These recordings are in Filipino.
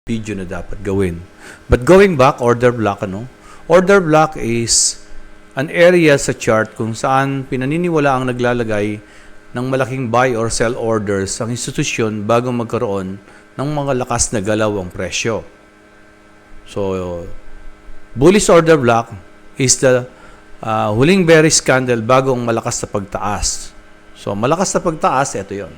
video na dapat gawin. But going back, order block, Order block is an area sa chart kung saan pinaniniwala ang naglalagay ng malaking buy or sell orders ang institusyon bago magkaroon ng mga lakas na galaw ang presyo. So, bullish order block is the huling bearish candle bago ang malakas na pagtaas. So, malakas na pagtaas, ito yon.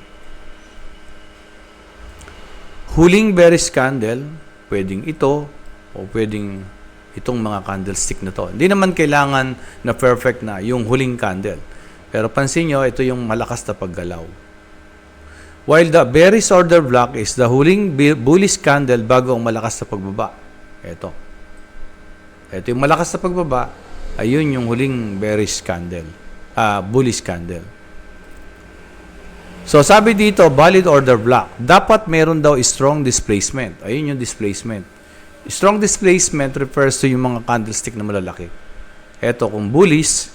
Huling bearish candle, pwedeng ito o pwedeng itong mga candlestick na to. Hindi naman kailangan na perfect na yung huling candle. Pero pansin nyo, ito yung malakas na paggalaw. While the bearish order block is the huling bullish candle bago ang malakas na pagbaba. Ito. Ito yung malakas na pagbaba, ayun yung huling bearish candle. Bullish candle. So, sabi dito, valid order block. Dapat meron daw strong displacement. Ayun yung displacement. Strong displacement refers to yung mga candlestick na malalaki. Ito kung bullish,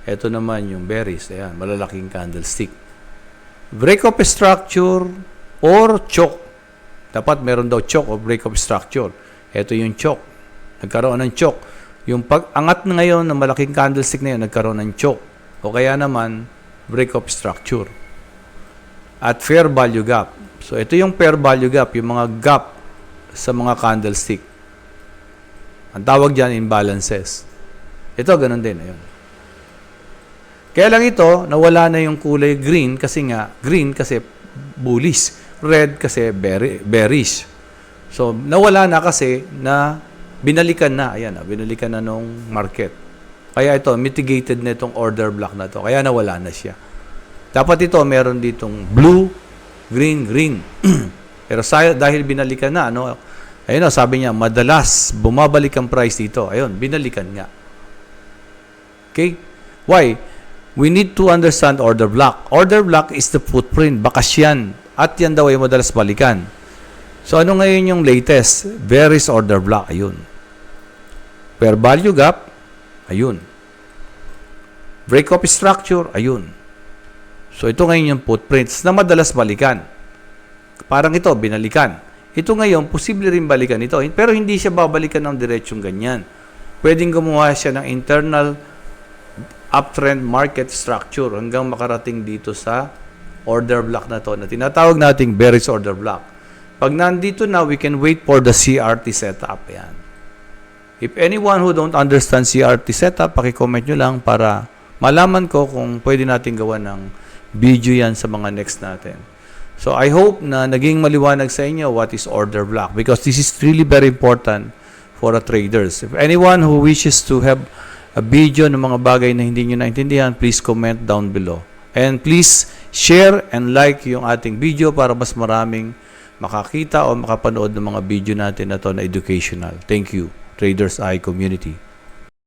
ito naman yung bearish. Ayan, malalaking candlestick. Break of structure or choke. Dapat meron daw choke o break of structure. Ito yung choke. Nagkaroon ng choke. Yung pag-angat na ngayon ng malaking candlestick na yun, nagkaroon ng choke. O kaya naman, break of structure. At fair value gap. So, ito yung fair value gap, yung mga gap sa mga candlestick. Ang tawag dyan, imbalances. Ito, ganun din. Ayun. Kaya lang ito, nawala na yung kulay green kasi bullish. Red kasi bearish. So, nawala na kasi na binalikan na. Ayan, binalikan na nung market. Kaya ito, mitigated na itong order block na to. Kaya nawala na siya. Dapat ito, meron ditong blue, green, green. Pero dahil binalikan na, ayun sabi niya, madalas bumabalik ang price dito. Ayun, binalikan nga. Okay? Why? We need to understand order block. Order block is the footprint, bakas yan. At yan daw ay madalas balikan. So, ano ngayon yung latest? Bearish order block. Ayun. Fair value gap. Ayun. Break of structure. Ayun. So, ito ngayon yung footprints na madalas balikan. Parang ito, binalikan. Ito ngayon, posible rin balikan ito. Pero hindi siya babalikan ng diretsyong ganyan. Pwedeng gumawa siya ng internal uptrend market structure hanggang makarating dito sa order block na to na tinatawag nating bearish order block. Pag nandito na, we can wait for the CRT setup. Yan. If anyone who don't understand CRT setup, pakicomment nyo lang para malaman ko kung pwede natin gawa ng video yan sa mga next natin. So, I hope na naging maliwanag sa inyo what is order block because this is really very important for a traders. If anyone who wishes to have a video ng mga bagay na hindi nyo naintindihan, please comment down below. And please share and like yung ating video para mas maraming makakita o makapanood ng mga video natin na to na educational. Thank you, Traders Eye Community.